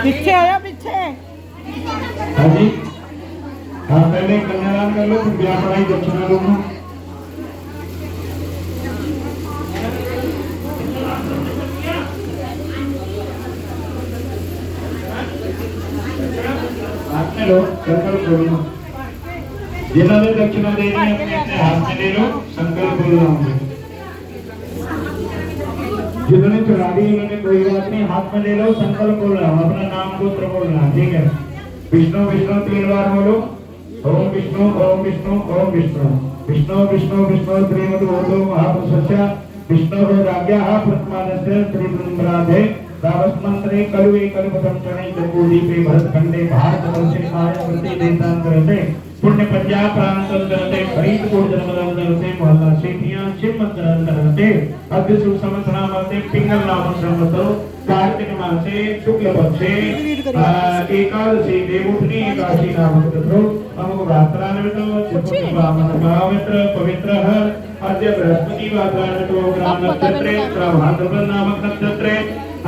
पीछे आया पीछे। हाँ जी, हाँ पहले कन्यादान कर लो, फिर ब्याह पढ़ाई दक्षिणा दूंगा। आपने लो, संकल्प बोलो। जिन्होंने दक्षिणा देनी है अपने अपने हाथ में ले लो, संकल्प बोल रहा हूँ। जिन्होंने चढ़ा दी उन्होंने कोई बात नहीं, हाथ में ले लो, संकल्प बोल रहा हूँ, अपना नाम गोत्र बोल रहा है, ठीक है। विष्णु विष्णु 3 बार बोलो। ओम विष्णु ओम विष्णु ओम विष्णु विष्णु विष्णु विष्णु श्रीमदो महापुरुषस्य विष्णु राज्ञः प्रथमानस्य श्री ब्रह्मराधे रावस्मंत्रे कलुवे कल्पतम चणे जम्बूदीपे भरतखंडे भारतवर्षे आर्यवर्ते देशांतरते पुण्य पंजाब प्रांतंतरते फरीदकोट जनपदंतरते मोहल्ला सेठियां छिन्मंतरते अद्य शुभ संवत्सरामते पिंगल नाम संवत्सरो कार्तिक मासे शुक्ल पक्षे एकादशी देवोठनी एकादशी नाम तत्रो अमुक रात्रान्वितो चित्तवामन पवित्र पवित्र अद्य बृहस्पति वात्रान्वितो ग्राम नक्षत्रे भाद्रपद नामक नक्षत्रे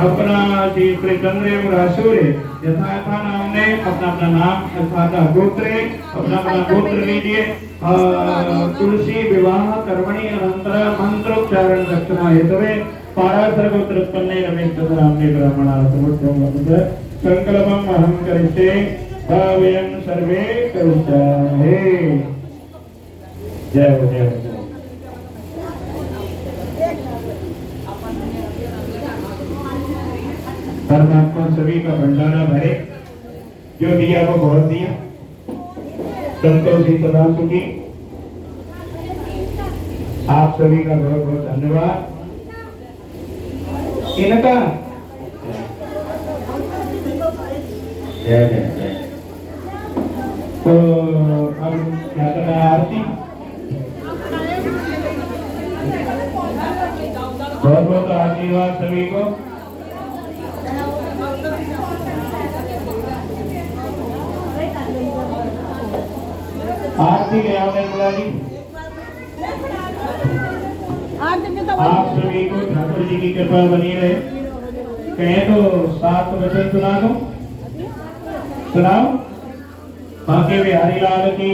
अपना श्री चंद्र राशुरे यथा यथा नाम ने अपना अपना नाम अथवा गोत्रे अपना अपना गोत्र लीजिए। तुलसी विवाह कर्मणि अनंतर मंत्रोच्चारण दक्षिणा हेतवे पाराशर गोत्र उत्पन्ने रमेश नामने ब्राह्मणाः समुद्रं संकल्पम अहं करिष्ये वयं सर्वे करिष्यामहे। जय हो जय हो। परमात्मा सभी का भंडारा भरे, जो दिया वो बहुत दिया, संतोषी सदा सुखी। आप सभी का बहुत बहुत धन्यवाद। इनका जय जय जय। तो अब क्या करना है, आरती। बहुत बहुत आशीर्वाद सभी को। आरती के यहाँ निर्मला जी, आप सभी को ठाकुर जी की कृपा बनी रहे। कहें तो 7 वचन सुना दो, सुनाओ। बाकी बिहारी लाल की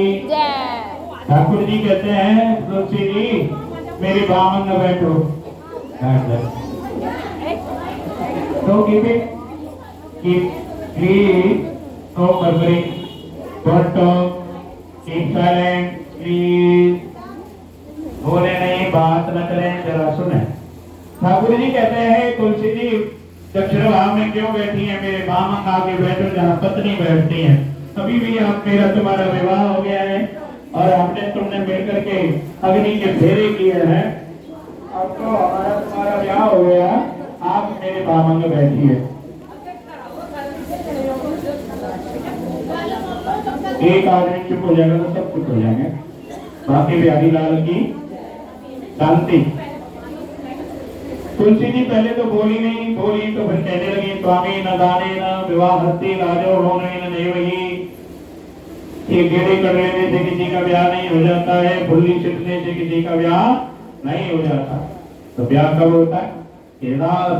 ठाकुर जी कहते हैं तुलसी जी मेरी बामन में बैठो, तो प्लीज बोले नहीं, बात न करें, जरा सुने। ठाकुर जी कहते हैं तुलसी जी दक्षिण भाव में क्यों बैठी है, मेरे बामन आगे बैठो जहाँ पत्नी बैठती है। अभी भी आप मेरा तुम्हारा विवाह हो गया है और हमने तुमने मिलकर के अग्नि के फेरे किए हैं, अब तो हमारा तुम्हारा ब्याह हो गया, आप मेरे बामन में बैठिए। एक आदमी चुप हो जाएगा तो सब चुप हो जाएंगे। बाकी बिहारी लाल की शांति। तुलसी जी पहले तो बोली नहीं, बोली तो फिर कहने लगी स्वामी न दाने न विवाहस्ति राजो होने न देवही। ये गेड़े कर लेने से किसी का ब्याह नहीं हो जाता है, भुल्ली छिटने से किसी का ब्याह नहीं हो जाता। तो ब्याह कब होता है,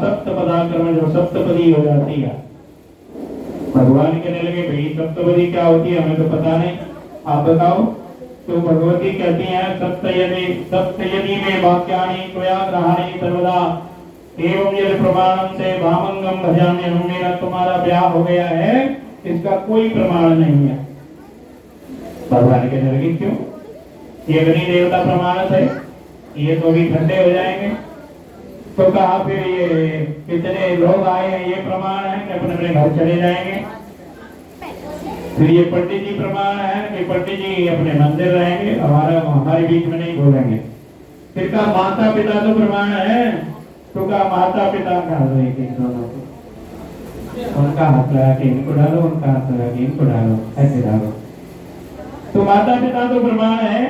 सप्तपदाक्रम जब सप्तपदी हो जाती है। भगवान कहने लगे भाई सप्तपदी क्या होती है, हमें तो पता नहीं, आप बताओ। तो भगवती कहती है सप्तयदि में वाक्यानि त्वया ग्रहाणि सर्वदा एवं यदि प्रमाणम से भामंगम भजाम्य, मेरा तुम्हारा ब्याह हो गया है इसका कोई प्रमाण नहीं है। भगवान कहने लगे क्यों, ये अग्नि देवता प्रमाणत है, ये तो भी ठंडे हो जाएंगे। तो कहा फिर ये कितने लोग आए हैं ये प्रमाण है कि अपने अपने घर चले जाएंगे। फिर ये पंडित जी प्रमाण है कि पंडित जी अपने मंदिर रहेंगे, हमारे बीच में नहीं बोलेंगे। फिर कहा माता पिता तो प्रमाण है, तो कहा माता पिता का दोनों को, उनका हाथ लगा के इनको डालो, उनका हाथ लगा के इनको डालो, ऐसे डालो। तो माता पिता तो प्रमाण है।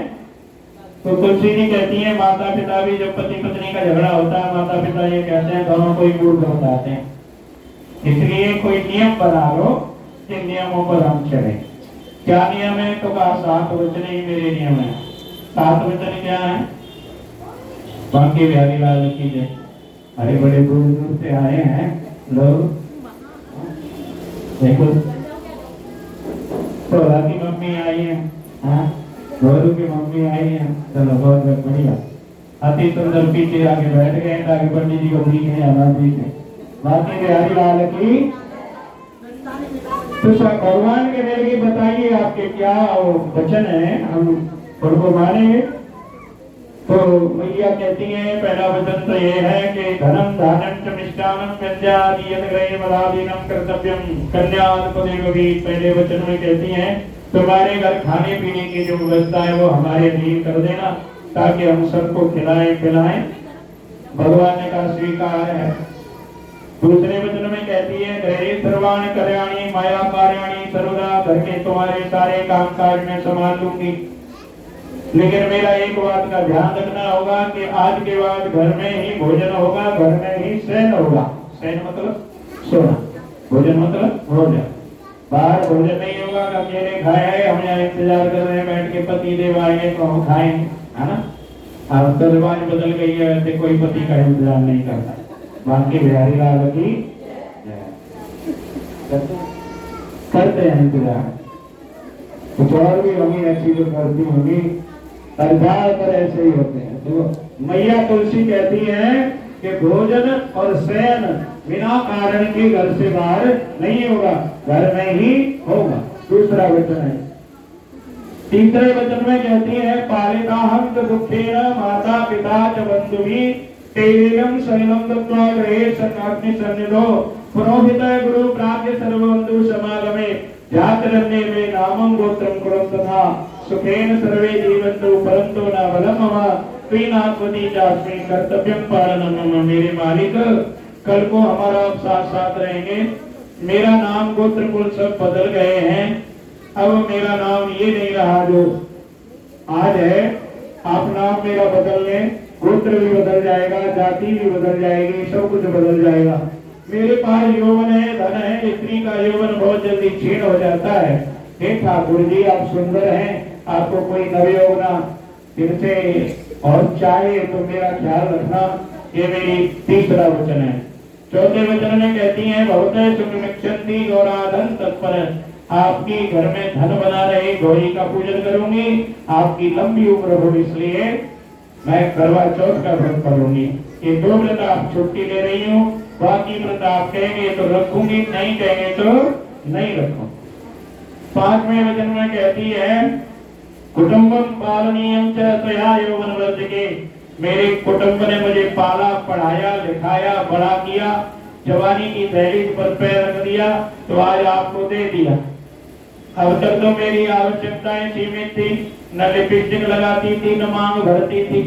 तो तुलसी जी कहती है माता पिता भी, जब पति पत्नी का झगड़ा होता है माता पिता ये कहते हैं दोनों को ही मूर्ख बताते हैं, इसलिए कोई नियम बना लो जिन नियमों पर हम चले। क्या नियम है, तो कहा 7 वचन ही मेरे नियम है। 7 वचन क्या है, बाकी बिहारी लाल की जय। अरे बड़े दूर दूर से आए हैं लोग, देखो तो की मम्मी आई है, हाँ गोरू की मम्मी आई है, चलो बहुत बढ़िया। अति सुंदर पीछे आगे बैठ गए, आगे पंडित जी को ठीक है आवाज दी है। बाकी बिहारी लाल की तो भगवान के देवी बताइए आपके क्या वचन है, हम उनको मानेंगे। तो मैया कहती है पहला वचन तो ये है कि धनम दानम च मिष्टान्नम व्यंजनादि यद ग्रहे मलादीनम कर्तव्यम कन्यापदेवी। पहले वचन में कहती हैं तुम्हारे घर खाने पीने की जो व्यवस्था है वो हमारे लिए कर देना, ताकि हम सबको खिलाएं पिलाएं। भगवान ने कहा स्वीकार है। दूसरे वचन में कहती है गृहे सर्वाणि कल्याणी माया कार्याणि सर्वदा, घर के तुम्हारे सारे काम काज में संभाल लूंगी, लेकिन मेरा एक बात का ध्यान रखना होगा कि आज के बाद घर में ही भोजन होगा, घर में ही शयन होगा। शयन मतलब सोना, भोजन मतलब भोजन। बाहर भोजन नहीं होगा, अकेले खाए हम यहाँ इंतजार कर रहे हैं बैठ के पति देव आएंगे तो हम खाएंगे, है ना। अब तो जबान बदल गई है, वैसे कोई पति का इंतजार नहीं करता। बाकी बिहारी लाल की करते हैं इंतजार, कुछ और भी होंगी ऐसी जो करती होंगी, पर ऐसे ही होते हैं। तो मैया तुलसी कहती है कि भोजन और शयन बिना कारण के घर से बाहर नहीं होगा, घर में ही होगा। दूसरा वचन है। तीसरे वचन में कहती है पालिता हम दुखेन माता पिता च बंधुवी तेरम शैलम दत्वा गृहे सन्नाग्नि सन्निधो पुरोहित गुरु प्राज्ञ सर्वबंधु समागमे जातरण्ये में नामं गोत्रम कुरम तथा सुखेन सर्वे जीवन्तु परंतु न बलम मम त्विनात्मति चास्मि कर्तव्यम पालनम मम। मेरे मालिक कल को हमारा आप साथ साथ रहेंगे, मेरा नाम गोत्र कुल सब बदल गए हैं, अब मेरा नाम ये नहीं रहा जो आज है, आप नाम मेरा बदल लें, गोत्र भी बदल जाएगा, जाति भी बदल जाएगी, सब कुछ बदल जाएगा। मेरे पास यौवन है, धन है, स्त्री का यौवन बहुत जल्दी क्षीण हो जाता है। हे ठाकुर जी आप सुंदर हैं, आपको कोई नवयोग ना फिर से और चाहे तो मेरा ख्याल रखना। ये मेरी तीसरा वचन है। चौथे वचन में कहती है बहुत सुखमिक्षन्ति गौराधन तत्पर, आपकी घर में धन बना रहे, गौरी का पूजन करूंगी, आपकी लंबी उम्र हो इसलिए मैं करवा चौथ का व्रत करूंगी। ये दो व्रत आप छुट्टी ले रही हूँ, बाकी व्रत आप कहेंगे तो रखूंगी, नहीं कहेंगे तो नहीं रखूंगी। पांचवें वचन में कहती है कुटुंबम पालनीयम च त्वया यौवन वर्जके, मेरे कुटुंब ने मुझे पाला पढ़ाया लिखाया बड़ा किया, जवानी की दहलीज पर पैर रख दिया तो आज आपको दे दिया। अब तक तो मेरी आवश्यकताएं सीमित थी, न लिपस्टिक लगाती थी, न मांग भरती थी,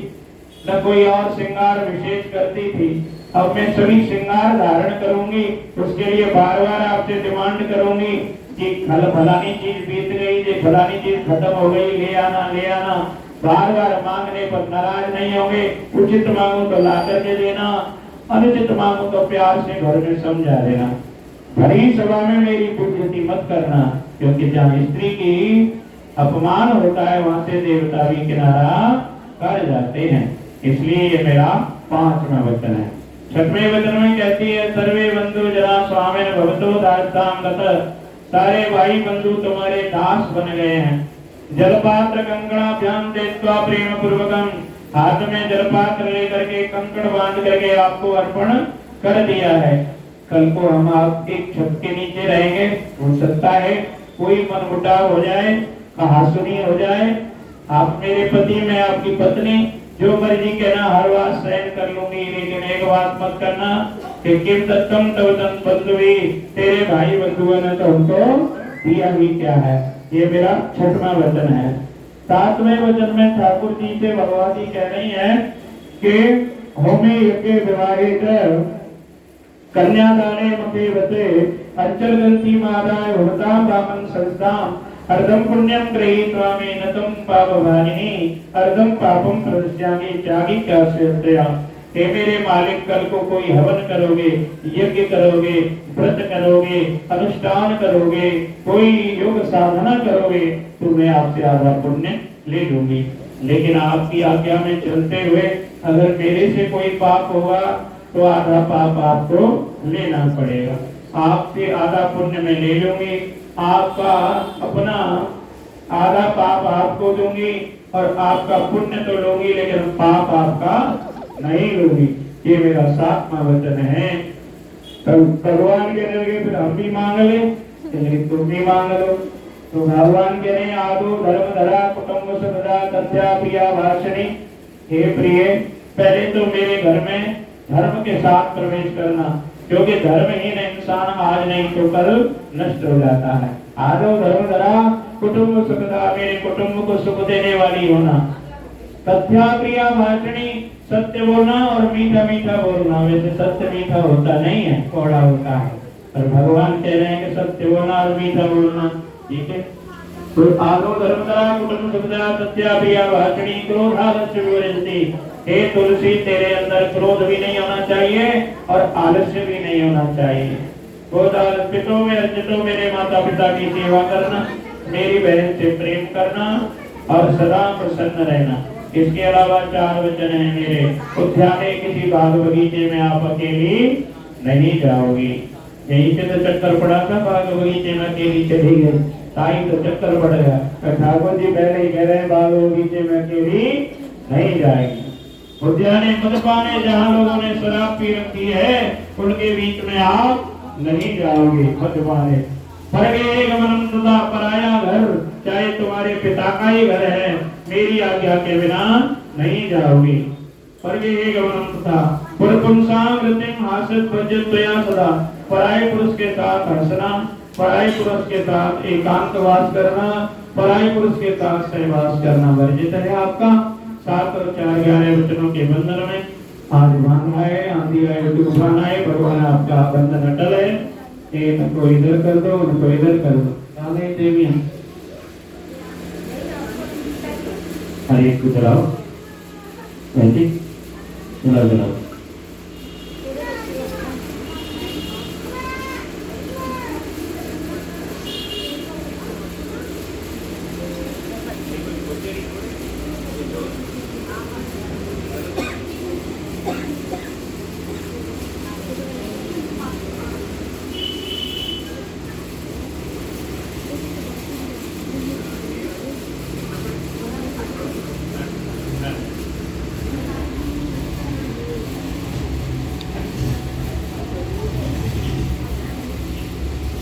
न कोई और श्रृंगार विशेष करती थी। अब मैं सभी श्रृंगार धारण करूंगी, उसके लिए बार बार आपसे डिमांड करूंगी कि कल फलानी चीज बीत गई, ये फलानी चीज खत्म हो गई, ले आना ले आना। बार बार मांगने पर नाराज नहीं होंगे, उचित मांगो तो ला करके देना, अनुचित मांगो तो प्यार से घर में समझा देना। भरी सभा में मेरी बेइज्जती मत करना, क्योंकि जहाँ स्त्री की अपमान होता है वहां से देवता भी किनारा कर जाते हैं। इसलिए ये मेरा पांचवा वचन है। छठवें वचन में कहती है सर्वे बंधु जरा स्वामिन भवतो दासाम गत, सारे भाई बंधु तुम्हारे दास बन गए हैं। जलपात्र कंकणाभ्याम देत्वा प्रेम पूर्वकम, हाथ में जलपात्र लेकर के कंकड़ बांध करके आपको अर्पण कर दिया है। कल को हम आप एक छत के नीचे रहेंगे, हो सकता है कोई मनमुटाव हो जाए, कहासुनी हो जाए, आप मेरे पति मैं आपकी पत्नी, जो मर्जी कहना हर बात सहन कर लूंगी, लेकिन एक बात मत करना कि किम दत्तम तव तम बंधुवी, तेरे भाई बंधुओं ने तो हमको दिया भी क्या है। ये मेरा छठवां वचन है। सातवें वचन में ठाकुर जी से भगवती कह रही है कि होमे यज्ञ विवाहे कन्यादाने मते वते अंचल गंती मादाय होता ब्राह्मण संस्थाम अर्धम पुण्यम गृहीत्वा मे नतम पापभागिनी अर्धम पापम प्रदस्यामि त्यागी क्या श्रेष्ठया। हे मेरे मालिक कल को कोई हवन करोगे, यज्ञ करोगे, व्रत करोगे, अनुष्ठान करोगे, कोई योग साधना करोगे तो मैं आपसे आधा पुण्य ले लूंगी, लेकिन आपकी आज्ञा में चलते हुए अगर मेरे से कोई पाप होगा तो आधा पाप आपको लेना पड़ेगा। आपसे आधा पुण्य मैं ले लूंगी, आपका अपना आधा पाप आपको दूंगी और आपका पुण्य तो लूंगी लेकिन पाप आपका नहीं लूंगी। ये मेरा सातवां वचन है। तब भगवान कहने लगे फिर हम भी मांग ले, तुम भी मांग लो। तो भगवान कह रहे हैं आदो धर्म धरा कुटुंब सदा तथ्या प्रिया भाषणी। हे प्रिय, पहले तो मेरे घर में धर्म के साथ प्रवेश करना, क्योंकि धर्महीन इंसान आज नहीं तो कल नष्ट हो जाता है। आदो धर्म धरा कुटुंब सुखदा, मेरे कुटुंब को सुख देने वाली होना। तथ्या प्रिया भाषणी, सत्य बोलना और मीठा मीठा बोलना। वैसे सत्य मीठा होता नहीं है, कौड़ा होता है, पर भगवान कह रहे हैं कि सत्य बोलना और मीठा बोलना। ठीक है, तो आदो धर्मधरा कुटुंब सुखदा तथ्या प्रिया भाषणी क्रोधालस्य विवर्जति। हे तुलसी, तेरे अंदर क्रोध भी नहीं होना चाहिए और आलस्य भी नहीं होना चाहिए। क्रोध आलस्य तो में अर्जितो, मेरे माता पिता की सेवा करना, मेरी बहन से प्रेम करना और सदा प्रसन्न रहना। इसके अलावा 4 वचन है मेरे। उद्याने किसी बाग बगीचे में आप अकेली नहीं जाओगी। यहीं से तो चक्कर पड़ा था, बाग बगीचे में अकेली चली गई, ताई तो चक्कर पड़ गया। ठाकुर जी पहले ही कह रहे हैं बाग बगीचे में अकेली नहीं जाएगी। उद्याने मदपाने, जहाँ लोगों ने शराब पी रखी है उनके बीच में आप नहीं जाओगे। मदपाने परगे गमनम तथा, पराया घर चाहे तुम्हारे पिता का ही घर है, मेरी आज्ञा के बिना नहीं जाओगे। परगे गमनम तथा पुरपुंसाम रतिम हासित भजत्वया सदा, पराये पुरुष के साथ हंसना, पराये पुरुष के साथ एकांतवास करना, पराये पुरुष के साथ सहवास करना वर्जित है आपका। 7 और 4 11 वचनों के बंधन में आज बांध आए, आंधी आए, तूफान आए, भगवान आपका बंधन अटल है। एक को इधर कर दो, उनको इधर कर दो। आगे देवियां हर एक को चलाओ, चलाओ।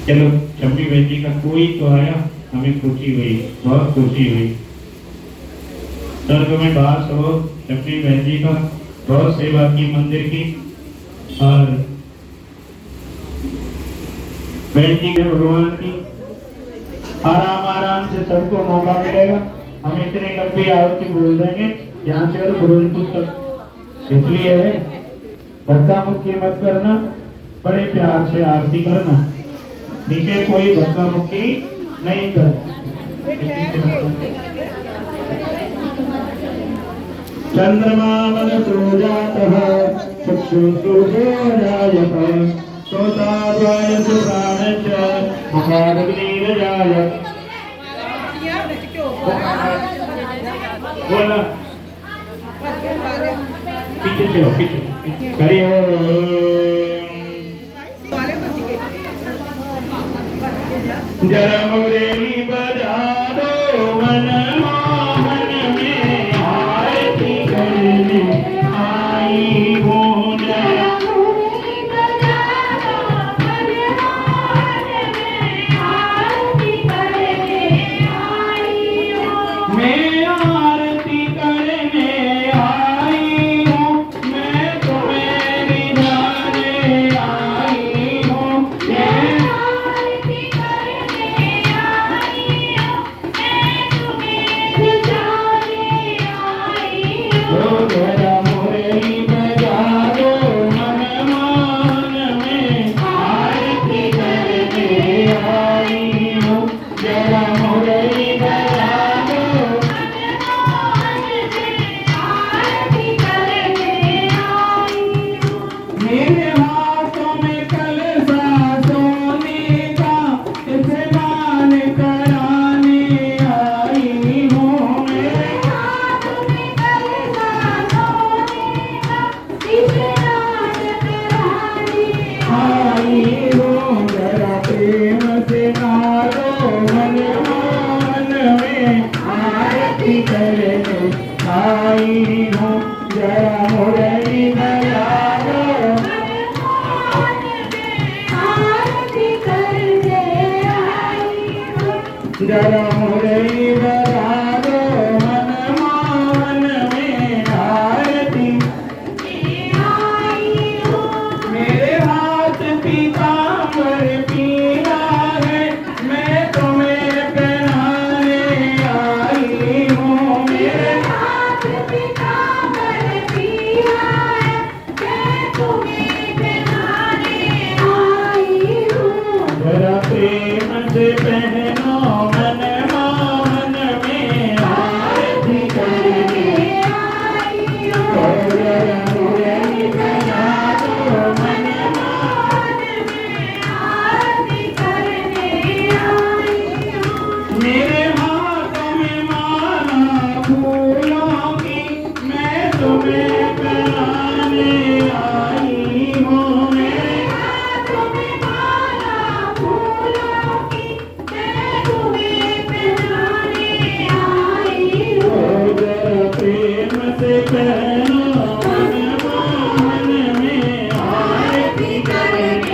चलो, शम्मी बहन जी का कोई तो आया, हमें खुशी हुई, बहुत खुशी हुई। स्वर्ग में वास हो शम्मी बहन जी का, बहुत सेवा की मंदिर की। और बहन जी के भगवान की आराम आराम से सबको मौका मिलेगा। हम इतनी लंबी आरती बोल देंगे यहाँ से और फिरोजपुर तक, इसलिए है धक्का मुक्की मत करना, बड़े प्यार से आरती करना। ठीक है, कोई धक्का मुक्की नहीं कर। चंद्रमा मनसो जातः चक्षुषुर्गोरायः श्रोताद्वायसु प्राणश्च महारग्निरजायत्। बोला पीछे चलो, पीछे करिए। जरा मुरली बजा दो मन मोहन में, आरती करने आई हूँ। जरा मुरली बजा दो मन मोहन में, आरती करने आई हूँ। मैं आरती करने आई हूँ, मैं तुम्हें रिझाने आई हूँ। आरती करने आई हूँ, मैं तुम्हें फूल